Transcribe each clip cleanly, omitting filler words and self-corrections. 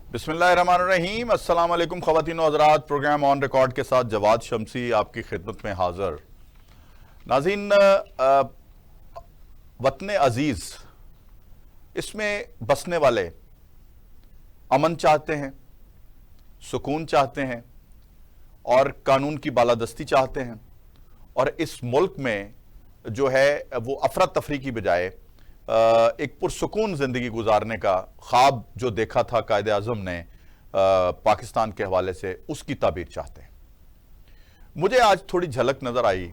बिस्मिल्लाहिर्रहमानिर्रहीम। अस्सलाम वालेकुम ख़वातीन व हज़रात। प्रोग्राम ऑन रिकॉर्ड के साथ जवाद शमसी आपकी खिदमत में हाजिर। नाज़रीन, वतन अजीज़, इसमें बसने वाले अमन चाहते हैं, सुकून चाहते हैं और कानून की बालादस्ती चाहते हैं। और इस मुल्क में जो है वो अफरा तफरी की बजाय एक पुरसुकून ज़िंदगी गुजारने का ख्वाब जो देखा था कायदे आज़म ने पाकिस्तान के हवाले से, उसकी ताबीर चाहते हैं। मुझे आज थोड़ी झलक नज़र आई।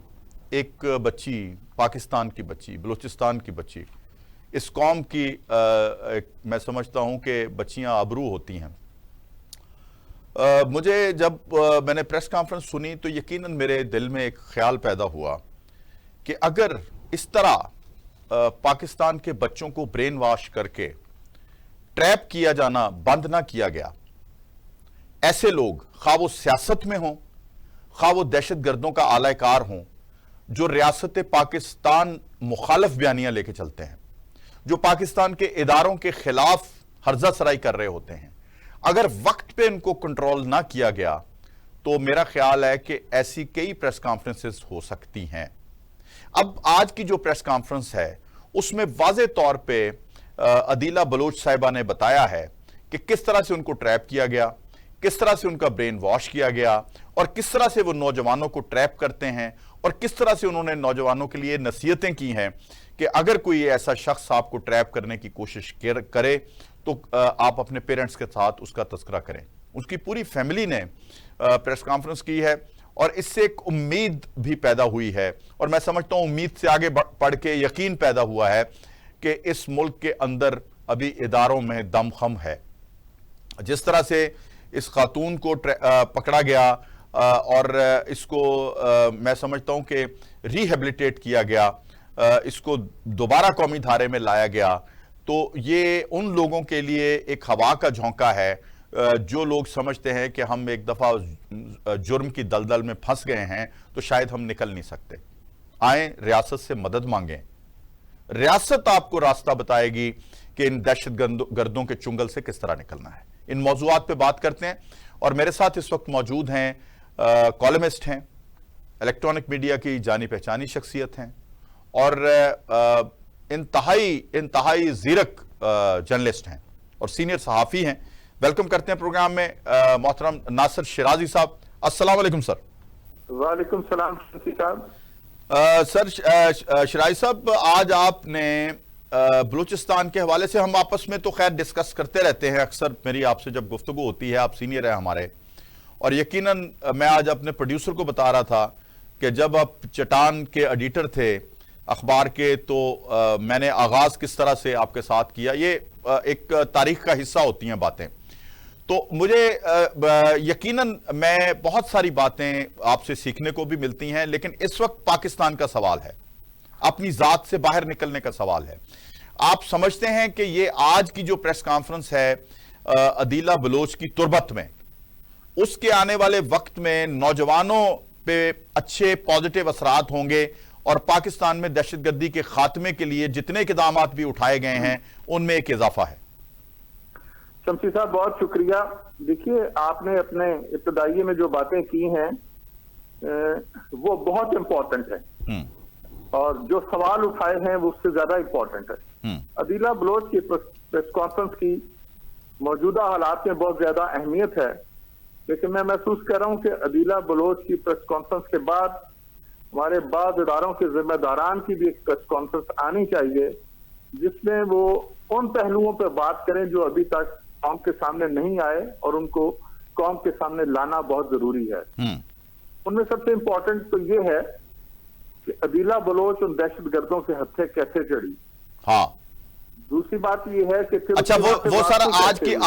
एक बच्ची, पाकिस्तान की बच्ची, बलूचिस्तान की बच्ची, इस कौम की मैं समझता हूँ कि बच्चियाँ आबरू होती हैं। मुझे जब मैंने प्रेस कॉन्फ्रेंस सुनी तो यकीनन मेरे दिल में एक ख्याल पैदा हुआ कि अगर इस तरह पाकिस्तान के बच्चों को ब्रेन वॉश करके ट्रैप किया जाना बंद ना किया गया, ऐसे लोग खा वो सियासत में हों, खा वो दहशत गर्दों का आलाकार हों, जो रियासत पाकिस्तान मुखालफ बयानियां लेके चलते हैं, जो पाकिस्तान के इदारों के खिलाफ हर्जा सराई कर रहे होते हैं, अगर वक्त पे इनको कंट्रोल ना किया गया तो मेरा ख्याल है कि ऐसी कई प्रेस कॉन्फ्रेंसेस हो सकती हैं। अब आज की जो प्रेस कॉन्फ्रेंस है उसमें वाज़े तौर पे अदीला बलोच साहिबा ने बताया है कि किस तरह से उनको ट्रैप किया गया, किस तरह से उनका ब्रेन वॉश किया गया और किस तरह से वो नौजवानों को ट्रैप करते हैं और किस तरह से उन्होंने नौजवानों के लिए नसीहतें की हैं कि अगर कोई ऐसा शख्स आपको ट्रैप करने की कोशिश करे तो आप अपने पेरेंट्स के साथ उसका तज़किरा करें। उसकी पूरी फैमिली ने प्रेस कॉन्फ्रेंस की है और इससे एक उम्मीद भी पैदा हुई है और मैं समझता हूं उम्मीद से आगे बढ़ के यकीन पैदा हुआ है कि इस मुल्क के अंदर अभी इदारों में दमखम है। जिस तरह से इस खातून को पकड़ा गया और इसको मैं समझता हूं कि रिहेबिलिटेट किया गया, इसको दोबारा कौमी धारे में लाया गया, तो ये उन लोगों के लिए एक हवा का झोंका है जो लोग समझते हैं कि हम एक दफ़ा जुर्म की दलदल में फंस गए हैं तो शायद हम निकल नहीं सकते। आए रियासत से मदद मांगें, रियासत आपको रास्ता बताएगी कि इन दहशत गर्दों के चुंगल से किस तरह निकलना है। इन मौजूआत पे बात करते हैं और मेरे साथ इस वक्त मौजूद हैं कॉलमिस्ट हैं, इलेक्ट्रॉनिक मीडिया की जानी पहचानी शख्सियत हैं और इंतहाई ज़ीरक जर्नलिस्ट हैं और सीनियर सहाफ़ी हैं। वेलकम करते हैं प्रोग्राम में मोहतरम नासिर शिराजी साहब। अस्सलाम वालेकुम सर। वालेकुम सलाम साहब। सर शिराजी साहब, आज आपने बलूचिस्तान के हवाले से, हम आपस में तो खैर डिस्कस करते रहते हैं अक्सर, मेरी आपसे जब गुफ्तगू होती है, आप सीनियर है हमारे, और यकीनन मैं आज अपने प्रोड्यूसर को बता रहा था कि जब आप चट्टान के एडिटर थे अखबार के तो मैंने आगाज किस तरह से आपके साथ किया, ये एक तारीख का हिस्सा होती हैं बातें। तो मुझे यकीनन मैं बहुत सारी बातें आपसे सीखने को भी मिलती हैं, लेकिन इस वक्त पाकिस्तान का सवाल है, अपनी जात से बाहर निकलने का सवाल है। आप समझते हैं कि ये आज की जो प्रेस कॉन्फ्रेंस है अदीला बलोच की तुरबत में, उसके आने वाले वक्त में नौजवानों पे अच्छे पॉजिटिव असरात होंगे और पाकिस्तान में दहशतगर्दी के खात्मे के लिए जितने इक़दाम भी उठाए गए हैं उनमें एक इजाफा है। शमसी साहब, बहुत शुक्रिया। देखिए, आपने अपने इब्तदाई में जो बातें की हैं वो बहुत इंपॉर्टेंट है और जो सवाल उठाए हैं वो उससे ज्यादा इंपॉर्टेंट है। अदीला बलोच की प्रेस कॉन्फ्रेंस की मौजूदा हालात में बहुत ज्यादा अहमियत है, लेकिन मैं महसूस कर रहा हूं कि अदीला बलोच की प्रेस कॉन्फ्रेंस के बाद हमारे बाद इदारों के जिम्मेदारान की भी एक प्रेस कॉन्फ्रेंस आनी चाहिए जिसमें वो उन पहलुओं पर बात करें जो अभी तक कौम के सामने नहीं आए और उनको कौम के सामने लाना बहुत जरूरी है। उनमें सबसे इंपॉर्टेंट तो ये है कि अदीला बलोच उन दहशत गर्दों के हत्थे कैसे चढ़ी। हाँ, दूसरी बात ये है कि अच्छा, वो सारा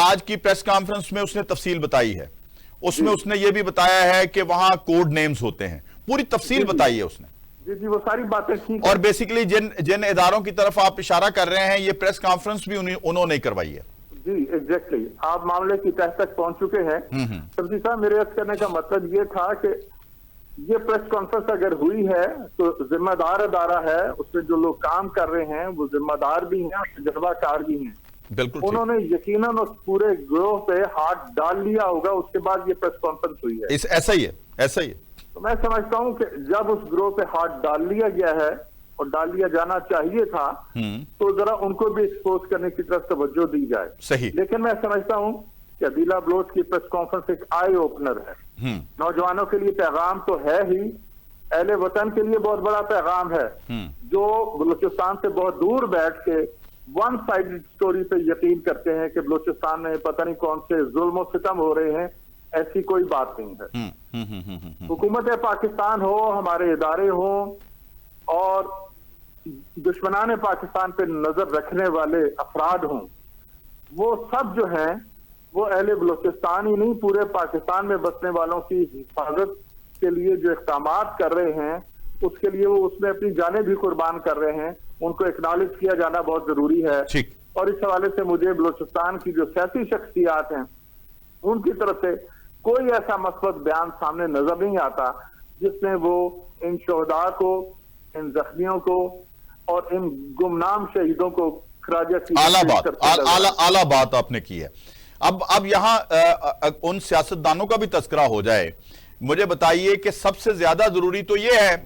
आज की प्रेस कॉन्फ्रेंस में उसने तफसील बताई है, उसमें उसने ये भी बताया है कि वहां कोड नेम्स होते हैं, पूरी तफसील बताई है उसने। जी, वो सारी बातें ठीक। और बेसिकली जिन इदारों की तरफ आप इशारा कर रहे हैं, ये प्रेस कॉन्फ्रेंस भी उन्होंने करवाई है। जी, एग्जैक्टली, आप मामले की तह तक पहुंच चुके हैं। सब्जी साहब, मेरे अर्ज करने का मतलब ये था कि ये प्रेस कॉन्फ्रेंस अगर हुई है तो जिम्मेदार अदारा है, उसमें जो लोग काम कर रहे हैं वो जिम्मेदार भी हैं, तजर्बाकार भी हैं। बिल्कुल ठीक। उन्होंने यकीनन उस पूरे गिरोह पे हाथ डाल लिया होगा, उसके बाद ये प्रेस कॉन्फ्रेंस हुई है। ऐसा ही है, ऐसा ही है। तो मैं समझता हूं कि जब उस गिरोह पे हाथ डाल लिया गया है और डाल लिया जाना चाहिए था, तो जरा उनको भी एक्सपोज करने की तरफ तवज्जो दी जाए। सही। लेकिन मैं समझता हूं कि अदीला बलोच की प्रेस कॉन्फ्रेंस एक आई ओपनर है। नौजवानों के लिए पैगाम तो है ही, अहले वतन के लिए बहुत बड़ा पैगाम है, जो बलूचिस्तान से बहुत दूर बैठ के वन साइडेड स्टोरी पे यकीन करते हैं कि बलूचिस्तान में पता नहीं कौन से जुल्म और सितम हो रहे हैं। ऐसी कोई बात नहीं है। हुकूमत पाकिस्तान हो, हमारे इदारे हो और दुश्मनान पाकिस्तान पे नजर रखने वाले अफराद हों, वो सब जो हैं वो अहले बलूचिस्तान ही नहीं, पूरे पाकिस्तान में बसने वालों की हिफाजत के लिए जो इक़दामात कर रहे हैं, उसके लिए वो उसमें अपनी जानें भी कुर्बान कर रहे हैं। उनको एक्नॉलेज किया जाना बहुत जरूरी है। और इस हवाले से मुझे बलूचिस्तान की जो सियासी शख्सियात हैं उनकी तरफ से कोई ऐसा मस्बत बयान सामने नजर नहीं आता जिसमें वो इन शोहदा को, इन जख्मियों को और इन गुमनाम शहीदों को आला बात आपने की है। अब यहां उन सियासतदानों का भी तस्करा हो जाए। मुझे बताइए कि सबसे ज्यादा जरूरी तो यह है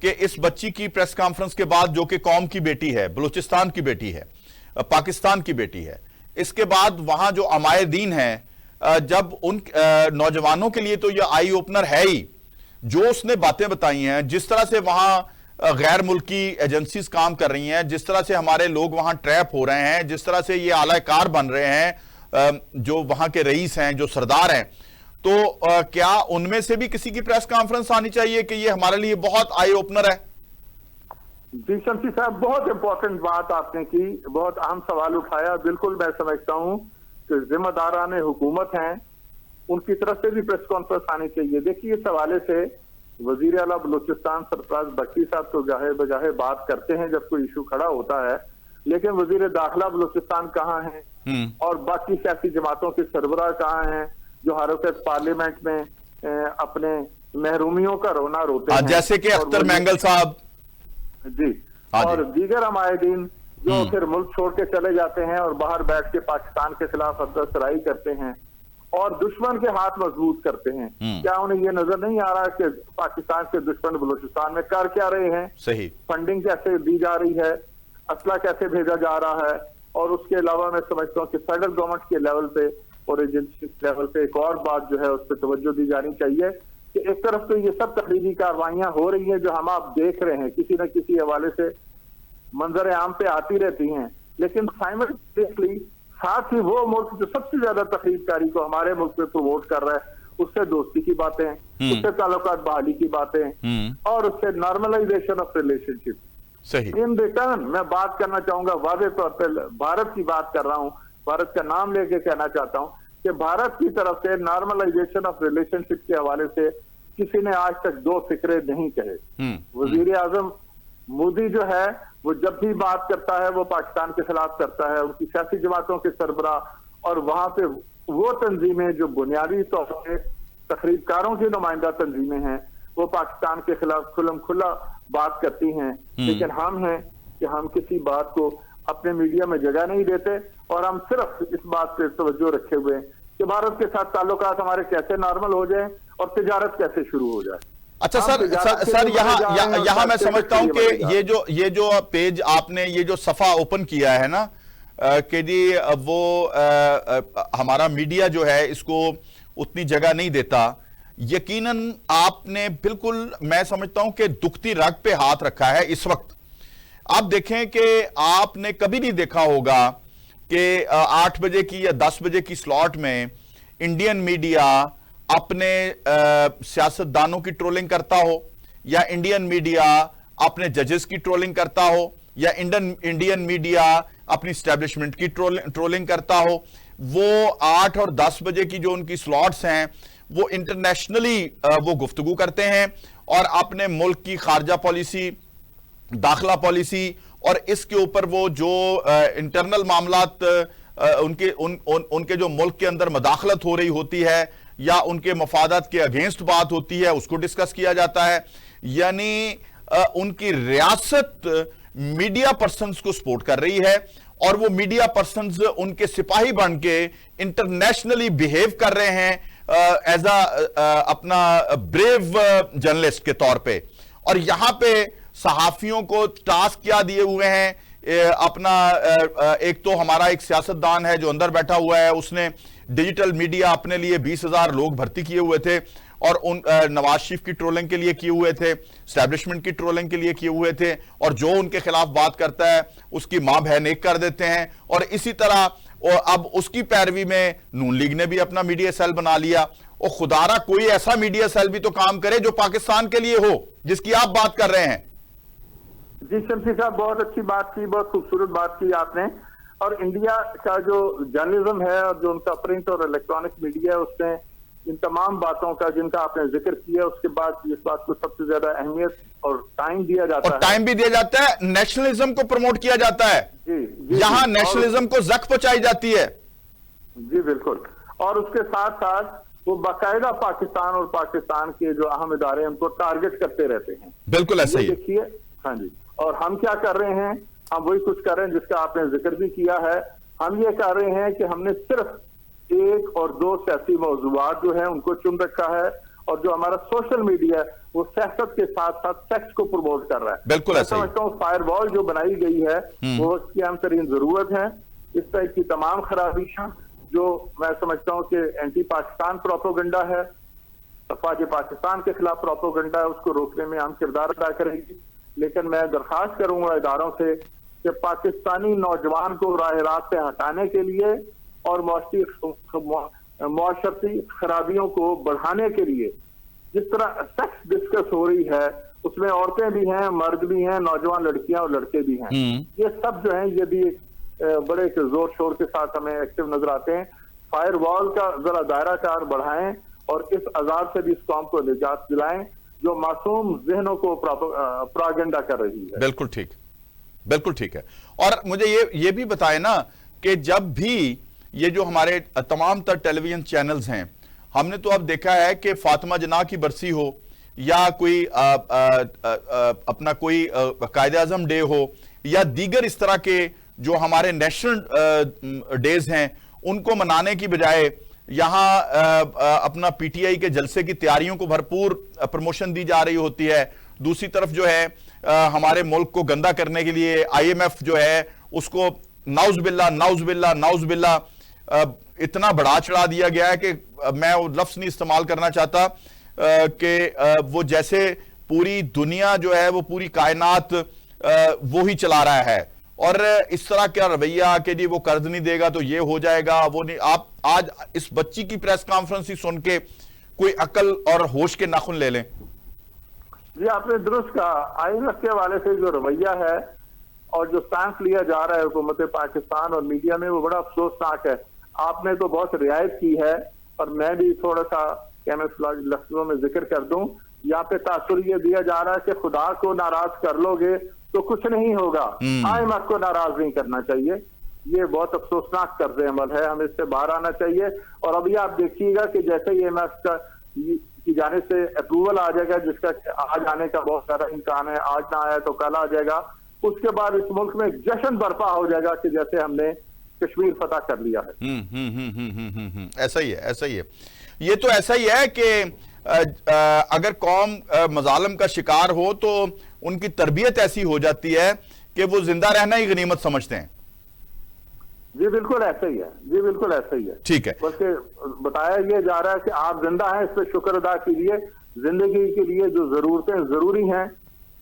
कि इस बच्ची की प्रेस कॉन्फ्रेंस के बाद, जो कि कौम की बेटी है, बलूचिस्तान की बेटी है, पाकिस्तान की बेटी है, इसके बाद वहां जो अमायदीन हैं, जब उन नौजवानों के लिए तो यह आई ओपनर है ही। जो उसने बातें बताई हैं, जिस तरह से वहां गैर मुल्की एजेंसीज काम कर रही हैं, जिस तरह से हमारे लोग वहां ट्रैप हो रहे हैं, जिस तरह से ये आलाकार बन रहे हैं, जो वहां के रईस हैं, जो सरदार हैं, तो क्या उनमें से भी किसी की प्रेस कॉन्फ्रेंस आनी चाहिए कि ये हमारे लिए बहुत आई ओपनर है? जी शम्सी साहब, बहुत इंपॉर्टेंट बात आपने की, बहुत अहम सवाल उठाया। बिल्कुल मैं समझता हूं कि जिम्मेदारान हुकूमत हैं, उनकी तरफ से भी प्रेस कॉन्फ्रेंस आनी चाहिए। देखिए, इस हवाले से वजीर आला बलूचिस्तान सरफराज भट्टी साहब तो जाहे बजाहे बात करते हैं जब कोई इशू खड़ा होता है, लेकिन वजीर दाखिला बलूचिस्तान कहाँ हैं और बाकी सियासी जमातों के सरबराह कहाँ हैं जो हर वक्त पार्लियामेंट में अपने महरूमियों का रोना रोते हैं, जैसे कि अख्तर मैंगल साहब जी और दीगर अमायदीन जो फिर मुल्क छोड़ के चले जाते हैं और बाहर बैठ के पाकिस्तान के खिलाफ अफसराई करते हैं और दुश्मन के हाथ मजबूत करते हैं। क्या उन्हें यह नजर नहीं आ रहा कि पाकिस्तान के दुश्मन बलूचिस्तान में कर क्या रहे हैं? सही। फंडिंग कैसे दी जा रही है, असला कैसे भेजा जा रहा है। और उसके अलावा मैं समझता हूँ कि फेडरल गवर्नमेंट के लेवल पे और एजेंसी लेवल पे एक और बात जो है उस पर तवज्जो दी जानी चाहिए कि एक तरफ तो ये सब तकरीरी कार्रवाइयां हो रही हैं जो हम आप देख रहे हैं, किसी न किसी हवाले से मंजर आम पे आती रहती हैं, लेकिन साइमल्टेनियसली साथ ही वो मुल्क जो सबसे ज्यादा तकरीबकारी को हमारे मुल्क में प्रमोट कर रहा है, उससे दोस्ती की बातें, उससे ताल्लुकात बहाली की बातें और उससे नॉर्मलाइजेशन ऑफ रिलेशनशिप। सही। इन रिटर्न मैं बात करना चाहूंगा, वादे तौर पर भारत की बात कर रहा हूं, भारत का नाम लेके कहना चाहता हूं कि भारत की तरफ से नॉर्मलाइजेशन ऑफ रिलेशनशिप के हवाले से किसी ने आज तक दो फिक्रे नहीं कहे। वजीर आजम मोदी जो है वो जब भी बात करता है वो पाकिस्तान के खिलाफ करता है, उनकी सियासी जमातों के सरबराह और वहां पे वो तंजीमें जो बुनियादी तौर पर तकरीबकारों की नुमाइंदा तंजीमें हैं वो पाकिस्तान के खिलाफ खुल्लम खुल्ला बात करती हैं। लेकिन हम हैं कि हम किसी बात को अपने मीडिया में जगह नहीं देते और हम सिर्फ इस बात पे तवज्जो रखे हुए हैं कि भारत के साथ ताल्लुकात हमारे कैसे नॉर्मल हो जाए और तिजारत कैसे शुरू हो जाए। अच्छा सर यहाँ मैं समझता हूं कि ये जो पेज आपने, ये जो सफा ओपन किया है ना कि जी वो हमारा मीडिया जो है इसको उतनी जगह नहीं देता, यकीनन आपने बिल्कुल मैं समझता हूं कि दुखती रग पे हाथ रखा है इस वक्त। आप देखें कि आपने कभी नहीं देखा होगा कि 8 बजे की या 10 बजे की स्लॉट में इंडियन मीडिया अपने सियासतदानों की ट्रोलिंग करता हो या इंडियन मीडिया अपने जजेस की ट्रोलिंग करता हो या इंडियन मीडिया अपनी स्टैब्लिशमेंट की ट्रोलिंग करता हो। वो 8 और 10 बजे की जो उनकी स्लॉट्स हैं वो इंटरनेशनली वो गुफ्तगू करते हैं और अपने मुल्क की खारजा पॉलिसी, दाखिला पॉलिसी और इसके ऊपर वो जो इंटरनल मामलात उनके जो मुल्क के अंदर मदाखलत हो रही होती है या उनके मफादात के अगेंस्ट बात होती है उसको डिस्कस किया जाता है। यानी उनकी रियासत मीडिया पर्सन्स को सपोर्ट कर रही है और वो मीडिया पर्सन्स उनके सिपाही बन के इंटरनेशनली बिहेव कर रहे हैं एज अपना ब्रेव जर्नलिस्ट के तौर पे। और यहां पे सहाफियों को टास्क क्या दिए हुए हैं, अपना एक तो हमारा एक सियासतदान है जो अंदर बैठा हुआ है, उसने डिजिटल मीडिया अपने लिए 20,000 लोग भर्ती किए हुए थे और उन नवाज शरीफ की ट्रोलिंग के लिए किए हुए थे, एस्टैब्लिशमेंट की ट्रोलिंग के लिए किए हुए थे, और जो उनके खिलाफ बात करता है उसकी मां बहन एक कर देते हैं। और इसी तरह अब उसकी पैरवी में नून लीग ने भी अपना मीडिया सेल बना लिया। और खुदारा कोई ऐसा मीडिया सेल भी तो काम करे जो पाकिस्तान के लिए हो, जिसकी आप बात कर रहे हैं। जी शम्सी साहब, बहुत अच्छी बात की, बहुत खूबसूरत बात की आपने। और इंडिया का जो जर्नलिज्म है और जो उनका प्रिंट और इलेक्ट्रॉनिक मीडिया है, उसमें इन तमाम बातों का जिनका आपने जिक्र किया, उसके बाद इस बात को सबसे ज्यादा अहमियत और टाइम दिया जाता है। टाइम भी दिया जाता है, नेशनलिज्म को प्रमोट किया जाता है। जी, यहां नेशनलिज्म को जख्म पहुंचाई जाती है। जी बिल्कुल। और उसके साथ साथ वो बाकायदा पाकिस्तान और पाकिस्तान के जो अहम इदारे हैं उनको टारगेट करते रहते हैं। बिल्कुल ऐसा ही देखिए। हाँ जी। और हम क्या कर रहे हैं, हम वही कुछ कर रहे हैं जिसका आपने जिक्र भी किया है। हम ये कर रहे हैं कि हमने सिर्फ 1 और 2 सियासी मौजूआत जो है उनको चुन रखा है, और जो हमारा सोशल मीडिया है वो सियासत के साथ साथ सेक्स को प्रमोट कर रहा है। बिल्कुल ऐसा ही। समझता हूँ फायरवॉल जो बनाई गई है वो उसकी अहम तरीन जरूरत है। इस तरह की तमाम खराबियां जो मैं समझता हूँ कि एंटी पाकिस्तान प्रोपोगंडा है, अफवाज पाकिस्तान के खिलाफ प्रोपोगंडा है, उसको रोकने में अहम किरदार अदा करेगी। लेकिन मैं दरखास्त करूंगा इदारों से कि पाकिस्तानी नौजवान को राह रात से हटाने के लिए और मुआशरती खराबियों को बढ़ाने के लिए जिस तरह सेक्स डिस्कस हो रही है, उसमें औरतें भी हैं, मर्द भी हैं, नौजवान लड़कियां और लड़के भी हैं, ये सब जो हैं ये भी बड़े जोर शोर के साथ हमें एक्टिव नजर आते हैं। फायरवॉल का जरा दायरा कार बढ़ाएं और इस अजाब से भी इस कौम को निजात दिलाएं जो मासूम जहनों को प्रोपेगेंडा कर रही है। बिल्कुल ठीक, बिल्कुल ठीक है। और मुझे ये भी बताएं ना कि जब भी ये जो हमारे तमाम तर टेलीविजन चैनल्स हैं, हमने तो अब देखा है कि फातिमा जना की बरसी हो या कोई अपना कोई कायद-ए-आज़म डे हो या दीगर इस तरह के जो हमारे नेशनल डेज हैं, उनको मनाने की बजाय यहां अपना पीटीआई के जलसे की तैयारियों को भरपूर प्रमोशन दी जा रही होती है। दूसरी तरफ जो है हमारे मुल्क को गंदा करने के लिए आईएमएफ जो है उसको नाउज़ बिल्ला इतना बढ़ा चढ़ा दिया गया है कि मैं वो लफ्ज नहीं इस्तेमाल करना चाहता कि वो जैसे पूरी दुनिया जो है वो पूरी कायनात वो ही चला रहा है। और इस तरह का रवैया कि जी वो कर्ज नहीं देगा तो ये हो जाएगा, वो नहीं। आप आज इस बच्ची की प्रेस कॉन्फ्रेंस ही सुन के कोई अकल और होश के नाखून ले लें। जी आपने दुरुस्त कहा। आईएमएफ के हवाले से जो रवैया है और जो स्टैंड लिया जा रहा है हुकूमत पाकिस्तान और मीडिया में, वो बड़ा अफसोसनाक है। आपने तो बहुत रियायत की है और मैं भी थोड़ा सा लफ्जों में जिक्र कर दूं। यहाँ पे तासुर ये दिया जा रहा है कि खुदा को नाराज कर लोगे तो कुछ नहीं होगा, आईएमएफ को नाराज नहीं करना चाहिए। ये बहुत अफसोसनाक तर्ज अमल है, हमें इससे बाहर आना चाहिए। और अभी आप देखिएगा कि जैसे ही आईएमएफ की जाने से अप्रूवल आ जाएगा, जिसका आज आने का बहुत सारा इम्कान है, आज ना आया तो कल आ जाएगा, उसके बाद इस मुल्क में जश्न बर्पा हो जाएगा कि जैसे हमने कश्मीर फतह कर लिया है। ऐसा ही है, ऐसा ही है। ये तो ऐसा ही है कि अगर कौम मजालम का शिकार हो तो उनकी तरबियत ऐसी हो जाती है कि वो जिंदा रहना ही गनीमत समझते हैं। जी बिल्कुल ऐसा ही है, जी बिल्कुल ऐसा ही है। ठीक है। बल्कि बताया ये जा रहा है कि आप जिंदा हैं, इस पर शुक्र अदा कीजिए। जिंदगी के लिए जो जरूरतें जरूरी हैं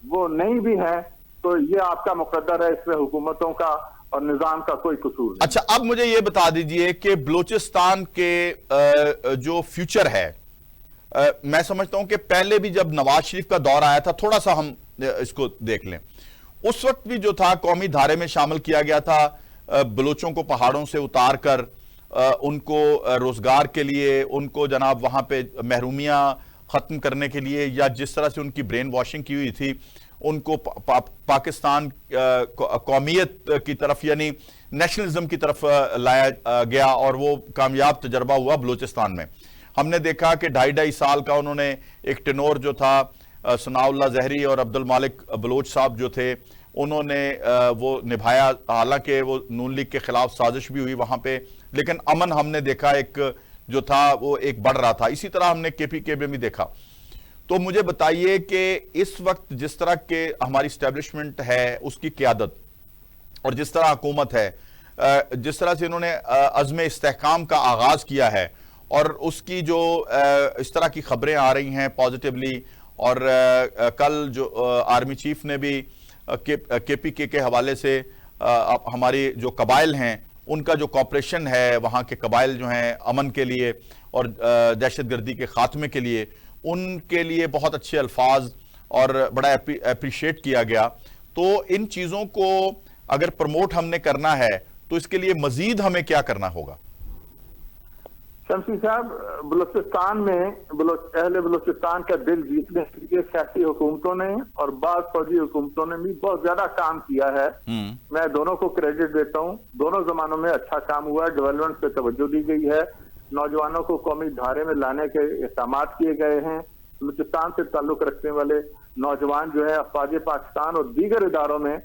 वो नहीं भी हैं तो ये आपका मुकद्दर है, इसमें हुकूमतों का और निजाम का कोई कसूर नहीं। अच्छा, अब मुझे ये बता दीजिए कि बलूचिस्तान के जो फ्यूचर है, मैं समझता हूं कि पहले भी जब नवाज शरीफ का दौर आया था, थोड़ा सा हम इसको देख लें, उस वक्त भी जो था कौमी धारे में शामिल किया गया था बलूचों को पहाड़ों से उतार कर उनको रोजगार के लिए, उनको जनाब वहां पे महरूमियां खत्म करने के लिए, या जिस तरह से उनकी ब्रेन वॉशिंग की हुई थी, उनको पाकिस्तान कौमियत की तरफ यानी नेशनलिज्म की तरफ लाया गया और वो कामयाब तजर्बा हुआ बलूचिस्तान में। हमने देखा कि 2.5 साल का उन्होंने एक टेनोर जो था, सनाउल्लाह जहरी और अब्दुल मालिक बलोच साहब जो थे, उन्होंने वो निभाया। हालांकि वो नून लीग के खिलाफ साजिश भी हुई वहां पे, लेकिन अमन हमने देखा एक जो था वो एक बढ़ रहा था। इसी तरह हमने केपीके में भी देखा। तो मुझे बताइए कि इस वक्त जिस तरह के हमारी स्टैब्लिशमेंट है उसकी क़यादत और जिस तरह हुकूमत है, जिस तरह से इन्होंने अज़्म इस्तेहकाम का आगाज किया है और उसकी जो इस तरह की खबरें आ रही हैं पॉजिटिवली, और कल जो आर्मी चीफ ने भी केपीके के हवाले से हमारी जो कबाइल हैं उनका जो कॉपरेशन है, वहाँ के कबाइल जो हैं अमन के लिए और दहशतगर्दी के खात्मे के लिए, उनके लिए बहुत अच्छे अल्फाज और बड़ा अप्रिशिएट किया गया। तो इन चीज़ों को अगर प्रमोट हमने करना है तो इसके लिए मजीद हमें क्या करना होगा? शमसी साहब, बलूचिस्तान में अहले बलूचिस्तान का दिल जीतने के लिए सियासी हुकूमतों ने और बाद फौजी हुकूमतों ने भी बहुत ज्यादा काम किया है। मैं दोनों को क्रेडिट देता हूँ। दोनों जमानों में अच्छा काम हुआ है, डेवलपमेंट पे तवज्जो दी गई है, नौजवानों को कौमी धारे में लाने के इक़दाम किए गए हैं। बलूचिस्तान से ताल्लुक रखने वाले नौजवान जो है अफवाज पाकिस्तान और दीगर इदारों में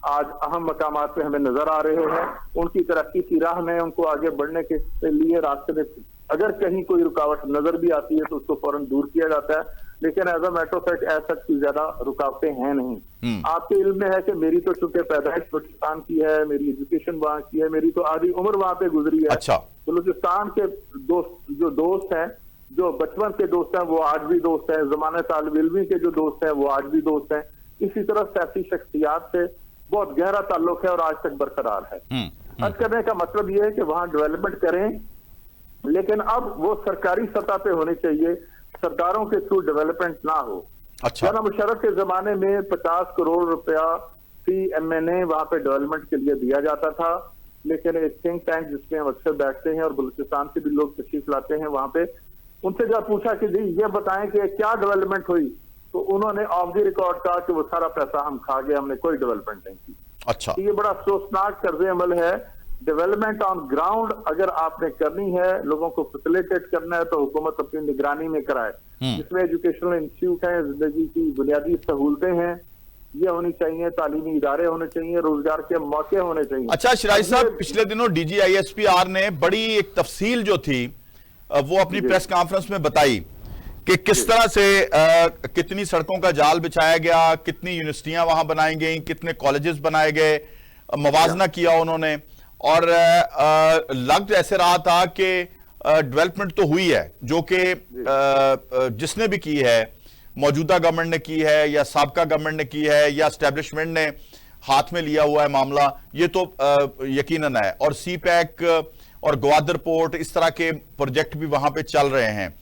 आज अहम मकामात पे हमें नजर आ रहे हैं। उनकी तरक्की की राह में उनको आगे बढ़ने के लिए रास्ते में अगर कहीं कोई रुकावट नजर भी आती है तो उसको फौरन दूर किया जाता है, लेकिन as a matter of fact ऐसा कोई ज्यादा रुकावटें हैं नहीं। आपके इल्म में है कि मेरी तो चूंकि पैदाइश बलूचिस्तान की है, मेरी एजुकेशन वहाँ की है, मेरी तो आधी उम्र वहाँ पे गुजरी है। अच्छा। बलूचिस्तान के दोस्त हैं, जो बचपन के दोस्त हैं वो आज भी दोस्त हैं, जमाने तालिब इल्मी के जो दोस्त हैं वो आज भी दोस्त हैं। इसी तरह सियासी शख्सियात से बहुत गहरा ताल्लुक है और आज तक बरकरार है। अर्ज करने का मतलब यह है कि वहां डेवलपमेंट करें, लेकिन अब वो सरकारी सतह पे होनी चाहिए, सरकारों के थ्रू डेवलपमेंट ना हो। अच्छा। जनाब मुशर्रफ के जमाने में 50 करोड़ रुपया फी MNA वहां पे डेवलपमेंट के लिए दिया जाता था, लेकिन एक थिंक टैंक जिसमें हम अक्सर बैठते हैं और बलूचिस्तान से भी लोग तशरीफ लाते हैं वहां पे, उनसे जब पूछा कि जी ये बताएं कि क्या डेवलपमेंट हुई, तो उन्होंने ऑफ द रिकॉर्ड कहा कि वो सारा पैसा हम खा गए, हमने कोई डेवलपमेंट नहीं की। अच्छा। तो ये बड़ा अफसोसनाक तर्ज अमल है। डेवलपमेंट ऑन ग्राउंड अगर आपने करनी है, लोगों को फैसिलिटेट करना है, तो हुकूमत अपनी निगरानी में कराए, जिसमें एजुकेशनल इंस्टीट्यूट है, जिंदगी की बुनियादी सहूलतें हैं, ये होनी चाहिए, तालीमी इदारे होने चाहिए, रोजगार के मौके होने चाहिए। अच्छा शिराज साहब, पिछले दिनों DGISPR ने बड़ी एक तफसील जो थी वो अपनी प्रेस कॉन्फ्रेंस में बताई कि किस तरह से कितनी सड़कों का जाल बिछाया गया, कितनी यूनिवर्सिटियां वहां बनाई गई, कितने कॉलेजेस बनाए गए, मवाजना किया उन्होंने। और लग ऐसे रहा था कि डेवलपमेंट तो हुई है, जो कि जिसने भी की है, मौजूदा गवर्नमेंट ने की है या साबका गवर्नमेंट ने की है या एस्टेब्लिशमेंट ने हाथ में लिया हुआ है मामला, ये तो यकीनन है। और CPEC और ग्वादर पोर्ट, इस तरह के प्रोजेक्ट भी वहां पे चल रहे हैं।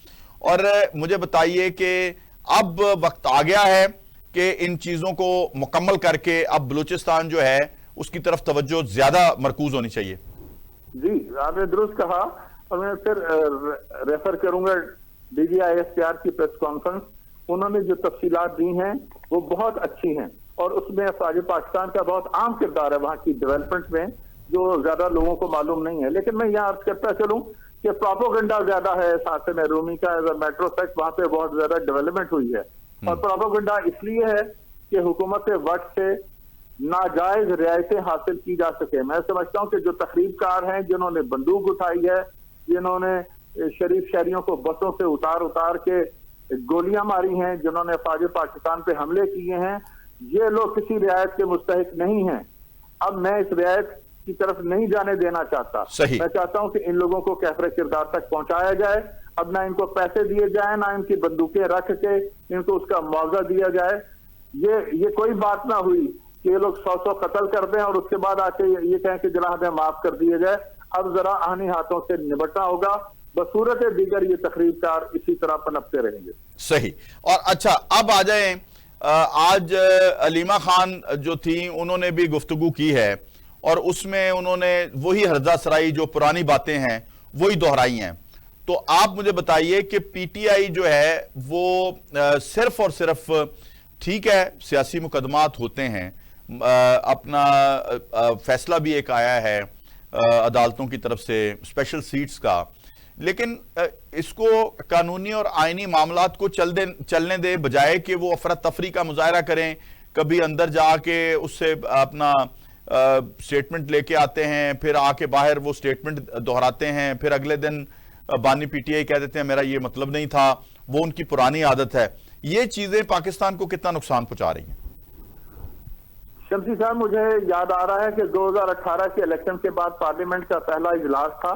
और मुझे बताइए कि अब वक्त आ गया है कि इन चीजों को मुकम्मल करके अब बलूचिस्तान जो है उसकी तरफ तवज्जो ज्यादा मरकूज होनी चाहिए। जी, आपने दुरुस्त कहा, और मैं फिर रेफर करूंगा DGISPR की प्रेस कॉन्फ्रेंस। उन्होंने जो तफसीलात दी हैं वो बहुत अच्छी हैं, और उसमें अफवाज पाकिस्तान का बहुत आम किरदार है वहां की डेवलपमेंट में, जो ज्यादा लोगों को मालूम नहीं है। लेकिन मैं यहाँ अर्ज करता चलूं कि प्रोपोगंडा ज्यादा है साथ में रूमी का, as a matter of fact वहां पे बहुत ज्यादा डेवलपमेंट हुई है। और प्रोपोगंडा इसलिए है कि हुकूमत वक्त से नाजायज रियायतें हासिल की जा सके। मैं समझता हूं कि जो तखरीबकार हैं, जिन्होंने बंदूक उठाई है, जिन्होंने शरीफ शहरियों को बसों से उतार के गोलियां मारी हैं, जिन्होंने अफवाज पाकिस्तान पे हमले किए हैं, ये लोग किसी रियायत के मुस्तहिक नहीं हैं। अब मैं इस रियायत की तरफ नहीं जाने देना चाहता। मैं चाहता हूं कि इन लोगों को कैफरे किरदार तक पहुंचाया जाए। अब ना इनको पैसे दिए जाए, ना इनकी बंदूकें रख के इनको उसका मुआवजा दिया जाए। ये कोई बात ना हुई कि ये लोग 100 कत्ल कर दें और उसके बाद आके ये कहें कि जरा हमें माफ कर दिया जाए। अब जरा आहनी हाथों से निपटना होगा, बसूरत दीगर ये तकरीबकार इसी तरह पनपते रहेंगे। सही। और अच्छा, अब आ जाए, आज अलीमा खान जो थी उन्होंने भी गुफ्तगू की है और उसमें उन्होंने वही हर्जा सराई जो पुरानी बातें हैं वही दोहराई हैं। तो आप मुझे बताइए कि PTI जो है वो सिर्फ और सिर्फ, ठीक है सियासी मुकदमात होते हैं, अपना फैसला भी एक आया है अदालतों की तरफ से स्पेशल सीट्स का, लेकिन इसको कानूनी और आईनी मामलात को चलने दे बजाय कि वो अफरा तफरी का मुजाहरा करें कभी अंदर जाके उससे अपना स्टेटमेंट लेके आते हैं, फिर आके बाहर वो स्टेटमेंट दोहराते हैं, फिर अगले दिन बानी पीटीआई कह देते हैं मेरा ये मतलब नहीं था। वो उनकी पुरानी आदत है। ये चीजें पाकिस्तान को कितना नुकसान पहुंचा रही हैं? शम्सी साहब, मुझे याद आ रहा है कि 2018 के इलेक्शन के बाद पार्लियामेंट का पहला इजलास था।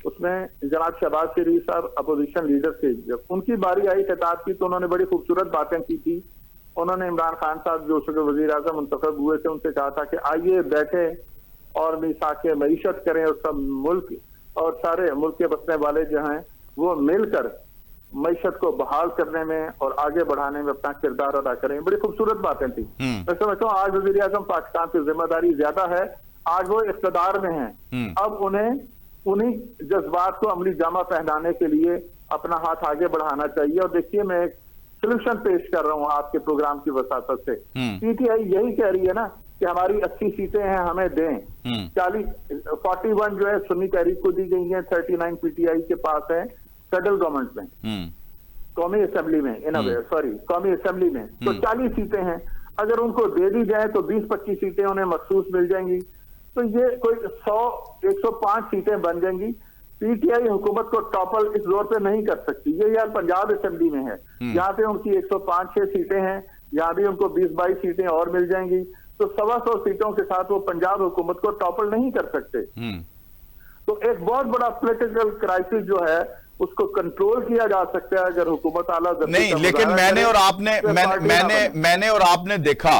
उसमें जनाब शहबाज शरीफ साहब अपोजिशन लीडर थे, जब उनकी बारी आई खिताब की तो उन्होंने बड़ी खूबसूरत बातें की थी। उन्होंने इमरान खान साहब जो वजीर आजम मुंतखब हुए थे उनसे कहा था कि आइए बैठे और मिसाके मईशत करें और सब मुल्क और सारे मुल्क के बसने वाले जो हैं वो मिलकर मईशत को बहाल करने में और आगे बढ़ाने में अपना किरदार अदा करें। बड़ी खूबसूरत बातें थी। मैं समझता हूँ आज वजीर आजम पाकिस्तान की जिम्मेदारी ज्यादा है, आज वो इख्तिदार में हैं। अब उन्हें उन्हीं जज्बात को अमली जामा पहनाने के लिए अपना हाथ आगे बढ़ाना चाहिए। और देखिए, मैं एक सोल्यूशन पेश कर रहा हूँ आपके प्रोग्राम की वसातत से। पीटीआई यही कह रही है ना कि हमारी 80 सीटें हैं, हमें दें। 41 जो है सुन्नी तहरीक को दी गई है, 39 पीटीआई के पास है फेडरल गवर्नमेंट में, कौमी असेंबली में, कौमी असेंबली में तो 40 सीटें हैं। अगर उनको दे दी जाए तो 20-25 सीटें उन्हें मखसूस मिल जाएंगी, तो ये कोई 100-105 सीटें बन जाएंगी। पीटीआई हुकूमत को टॉपल इस जोर पे नहीं कर सकती। ये यार पंजाब असेंबली में है, यहाँ पे उनकी 105-6 सीटें हैं, यहाँ भी उनको 20-22 सीटें और मिल जाएंगी, तो 125 सीटों के साथ वो पंजाब हुकूमत को टॉपल नहीं कर सकते। तो एक बहुत बड़ा पॉलिटिकल क्राइसिस जो है उसको कंट्रोल किया जा सकता है अगर हुकूमत आला नहीं। लेकिन मैंने और आपने देखा,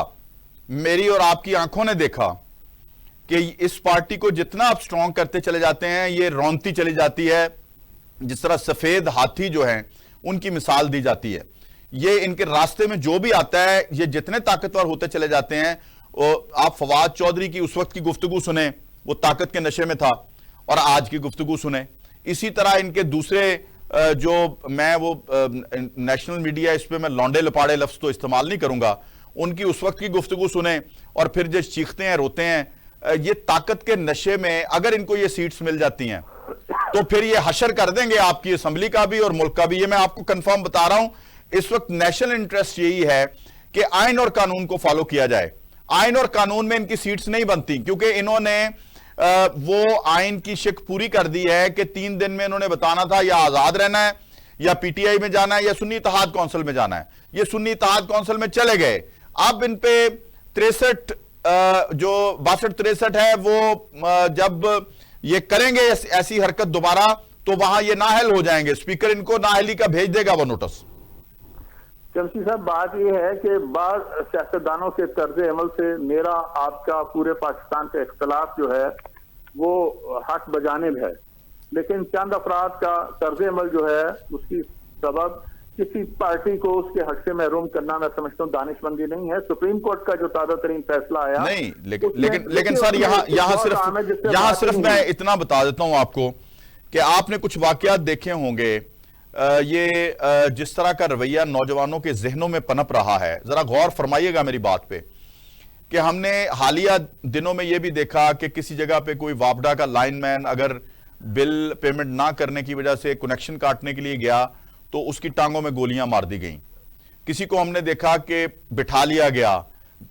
मेरी और आपकी आंखों ने देखा कि इस पार्टी को जितना आप स्ट्रांग करते चले जाते हैं ये रौनती चली जाती है। जिस तरह सफेद हाथी जो हैं उनकी मिसाल दी जाती है, ये इनके रास्ते में जो भी आता है ये जितने ताकतवर होते चले जाते हैं। आप फवाद चौधरी की उस वक्त की गुफ्तगू सुने, वो ताकत के नशे में था, और आज की गुफ्तगू सुने। इसी तरह इनके दूसरे जो मैं वो नेशनल मीडिया, इस पे मैं लौंडे लपाड़े लफ्ज तो इस्तेमाल नहीं करूंगा, उनकी उस वक्त की गुफ्तगू सुने और फिर जो चीखते हैं रोते हैं, ये ताकत के नशे में अगर इनको ये सीट्स मिल जाती हैं तो फिर ये हशर कर देंगे आपकी असेंबली का भी और मुल्क का भी। ये मैं आपको कंफर्म बता रहा हूं। इस वक्त नेशनल इंटरेस्ट यही है कि आइन और कानून को फॉलो किया जाए। आइन और कानून में इनकी सीट्स नहीं बनती, क्योंकि इन्होंने वो आइन की शिक पूरी कर दी है कि 3 दिन में इन्होंने बताना था या आजाद रहना है, या पीटीआई में जाना है, या सुन्नी इत्तेहाद काउंसिल में जाना है। ये सुन्नी इत्तेहाद काउंसिल में चले गए। अब इन पे 63 जो 62-63 है, वो जब ये करेंगे ऐसी हरकत दोबारा तो वहां ये नाअहल हो जाएंगे। स्पीकर इनको नाअहली का भेज देगा वो नोटिस। शम्सी साहब, बात यह है कि बाद सियासतदानों के तर्ज अमल से मेरा आपका पूरे पाकिस्तान का इख्तलाफ जो है वो हक बजानिब है, लेकिन चंद अफराद का तर्ज अमल जो है उसकी सबब किसी पार्टी को उसके हक से महरूम करना मैं समझता हूँ दानिशमंदी नहीं है। सुप्रीम कोर्ट का जो ताज़ा तरीन फैसला आया नहीं, लेकिन सर यहाँ सिर्फ मैं इतना बता देता हूँ आपको कि आपने कुछ वाकयात देखे होंगे। ये जिस तरह का रवैया नौजवानों के जहनों में पनप रहा है, जरा गौर फरमाइएगा मेरी बात पे, कि हमने हालिया दिनों में यह भी देखा कि किसी जगह पे कोई वापडा का लाइनमैन अगर बिल पेमेंट ना करने की वजह से कनेक्शन काटने के लिए गया तो उसकी टांगों में गोलियां मार दी गई। किसी को हमने देखा कि बिठा लिया गया।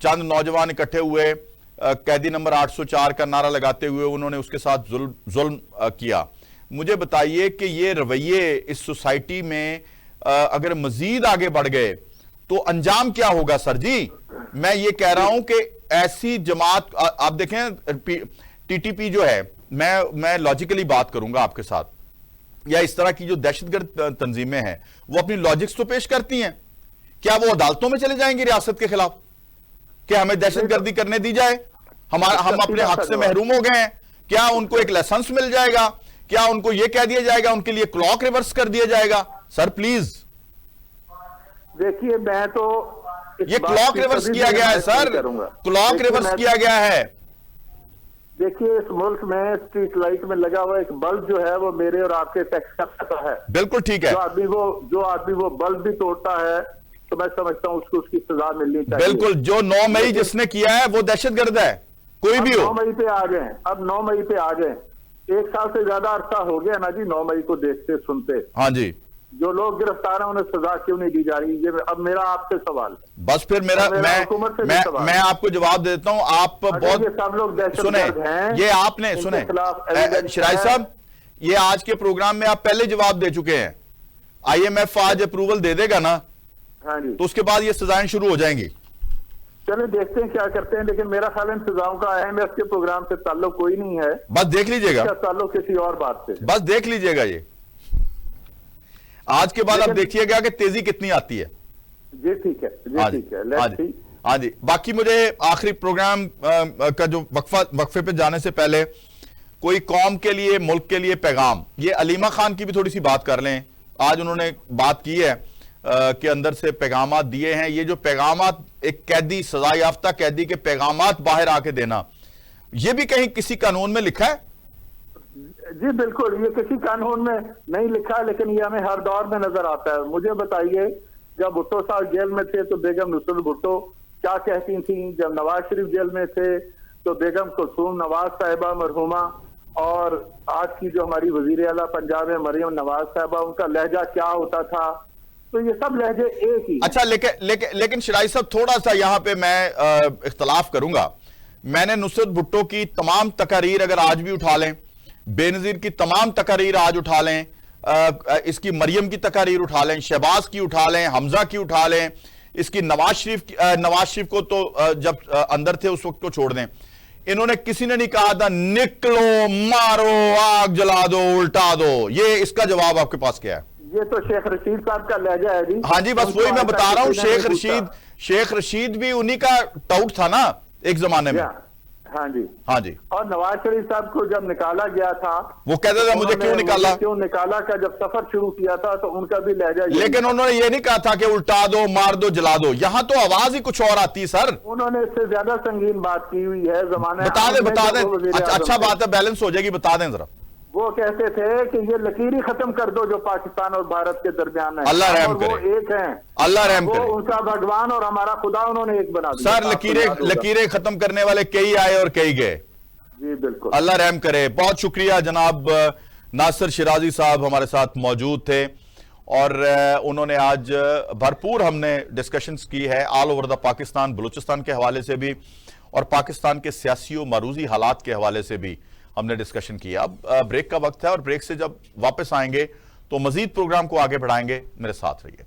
चंद नौजवान इकट्ठे हुए, कैदी नंबर 804 का नारा लगाते हुए उन्होंने उसके साथ जुल्म किया। मुझे बताइए कि ये रवैये इस सोसाइटी में अगर मजीद आगे बढ़ गए तो अंजाम क्या होगा सर जी? मैं ये कह रहा हूं कि ऐसी जमात, आप देखें टीटीपी जो है, मैं लॉजिकली बात करूंगा आपके साथ, या इस तरह की जो दहशतगर्द तंजीमें हैं वो अपनी लॉजिक्स तो पेश करती हैं। क्या वो अदालतों में चले जाएंगे रियासत के खिलाफ कि हमें दहशतगर्दी करने दी जाए, हम अपने हक से महरूम हो गए हैं? क्या उनको एक लाइसेंस मिल जाएगा? क्या उनको यह कह दिया जाएगा, उनके लिए क्लॉक रिवर्स कर दिया जाएगा? सर प्लीज देखिए, मैं तो ये क्लॉक रिवर्स किया गया है सर, क्लॉक रिवर्स किया गया है। देखिए, इस मुल्क में स्ट्रीट लाइट में लगा हुआ एक बल्ब जो है वो मेरे और आपके टैक्स का पैसा है। बिल्कुल ठीक है। जो आदमी वो बल्ब भी तोड़ता है तो मैं समझता हूँ उसको उसकी सजा मिलनी चाहिए। बिल्कुल, जो 9 मई जिसने किया है वो दहशतगर्द है, कोई भी हो। 9 मई पे आ गए, अब 9 मई पे आ गए। 1 साल से ज्यादा अरसा हो गया ना जी 9 मई को देखते सुनते। हाँ जी, जो लोग गिरफ्तार हैं उन्हें सजा क्यों नहीं दी जा रही? ये अब मेरा आपसे सवाल है। बस फिर मैं आपको जवाब देता हूं। आप बहुत ये सब लोग दहशतगर्द हैं, ये आपने सुने शिराई साहब, ये आज के प्रोग्राम में आप पहले जवाब दे चुके हैं। IMF आज अप्रूवल दे देगा ना, हाँ जी, तो उसके बाद ये सजाएं शुरू हो जाएंगी। चलिए देखते हैं क्या करते हैं, लेकिन मेरा ख्याल इन सजाओं का IMF के प्रोग्राम से ताल्लुक कोई नहीं है। बस देख लीजिएगा, ताल्लुक किसी और बात से, बस देख लीजिएगा। ये आज के बाद आप देखिएगा कि तेजी कितनी आती है। जी ठीक है, जी ठीक है, हाँ जी। बाकी मुझे आखिरी प्रोग्राम का जो वक्फे पे जाने से पहले कोई कौम के लिए, मुल्क के लिए पैगाम, ये अलीमा खान की भी थोड़ी सी बात कर लें। आज उन्होंने बात की है कि अंदर से पैगामात दिए हैं। ये जो पैगामात, एक कैदी, सजा याफ्ता कैदी के पैगामात बाहर आके देना, ये भी कहीं किसी कानून में लिखा है? जी बिल्कुल, ये किसी कानून में नहीं लिखा, लेकिन ये हमें हर दौर में नजर आता है। मुझे बताइए, जब भुट्टो साहब जेल में थे तो बेगम नुसरत भुट्टो क्या कहती थी? जब नवाज शरीफ जेल में थे तो बेगम कुलसूम नवाज साहिबा मरहुमा, और आज की जो हमारी वजीर आला पंजाब है मरियम नवाज साहिबा, उनका लहजा क्या होता था? तो ये सब लहजे एक ही। अच्छा, लेकिन शिराई साहब, थोड़ा सा यहां पे मैं इख्तलाफ करूंगा। मैंने नुसरत भुट्टो की तमाम तकारीर अगर आज भी उठा लें, बेनजीर की तमाम तकारीर आज उठा लें, इसकी मरियम की तकारीर उठा लें, शहबाज की उठा लें, हमजा की उठा लें, इसकी नवाज शरीफ को तो जब अंदर थे उस वक्त को छोड़ दें। इन्होंने, किसी ने नहीं कहा था निकलो, मारो, आग जला दो, उल्टा दो। ये इसका जवाब आपके पास क्या है? ये तो शेख रशीद साहब का लहजा है जी। हाँ जी, बस वही मैं बता रहा हूं। शेख रशीद भी उन्हीं का टाउट था ना एक जमाने में। हाँ जी, हाँ जी। और नवाज शरीफ साहब को जब निकाला गया था, वो कहते थे मुझे क्यों निकाला का जब सफर शुरू किया था तो उनका भी लहजा, लेकिन उन्होंने ये नहीं कहा था कि उल्टा दो, मार दो, जला दो। यहाँ तो आवाज ही कुछ और आती है सर। उन्होंने इससे ज्यादा संगीन बात की हुई है जमाने। बता दें। अच्छा बात है, बैलेंस हो जाएगी, बता दें जरा। वो कहते थे कि ये लकीरी खत्म कर दो जो पाकिस्तान और भारत के दरमियान है। अल्लाह रहम करे। वो एक हैं, अल्लाह रहम करे। उनका भगवान और हमारा खुदा उन्होंने एक बना दिया। सर, लकीरें खत्म करने वाले कई आए और कई गए। जी बिल्कुल, अल्लाह रहम करे। बहुत शुक्रिया जनाब नासिर शिराजी साहब हमारे साथ मौजूद थे, और उन्होंने आज भरपूर हमने डिस्कशंस की है all over the Pakistan, Balochistan के हवाले से भी और पाकिस्तान के सियासी और मरूजी हालात के हवाले से भी हमने डिस्कशन किया। अब ब्रेक का वक्त है, और ब्रेक से जब वापस आएंगे तो मजीद प्रोग्राम को आगे बढ़ाएंगे। मेरे साथ रहिएगा।